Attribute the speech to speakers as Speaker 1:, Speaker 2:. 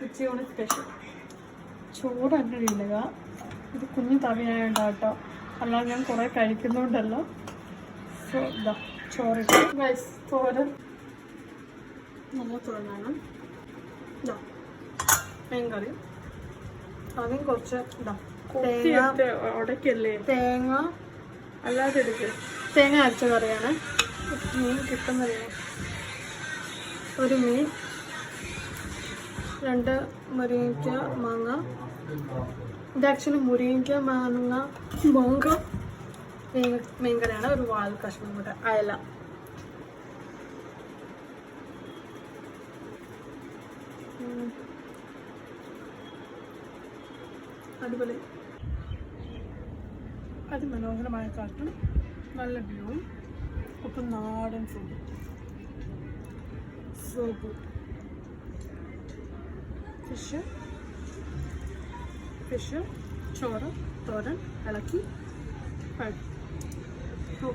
Speaker 1: ഉച്ചയൂണ് special ചോറ് തന്നെ ഇടുക. ഇത് കുഞ്ഞു തവിയായുണ്ടാവും കേട്ടോ, അല്ലാതെ ഞാൻ കുറേ കഴിക്കുന്നുണ്ടല്ലോ. സോ ഇതാ ചോറിട്ട് ഗൈസ്. തോരൻ നല്ല തോരനാണ്. ഇതാ മീൻ കറി, അതിന് കുറച്ച് ഇതാ ഉടക്കല്ലേ തേങ്ങ അല്ലാതെ എടുക്കുക. തേങ്ങ അരച്ച കറിയാണ്. മീൻ കിട്ടുന്നത് ഒരു മീൻ, 2 മുരിങ്ങയ്ക്ക മാങ്ങ. ഇത് ആക്ച്വലി മുരിങ്ങയ്ക്ക മാങ്ങ മീൻ കറിയാണ്. ഒരു വാൽ കഷ്ണം കൂടെ അയല. അടിപൊളി. അതിമനോഹരമായ കാറ്റും നല്ല വ്യൂവും ഒപ്പം നാടൻ ഫുഡും. So good. ഫിഷ് ചോറ് തോരൻ ഇളക്കി കഴിക്കും.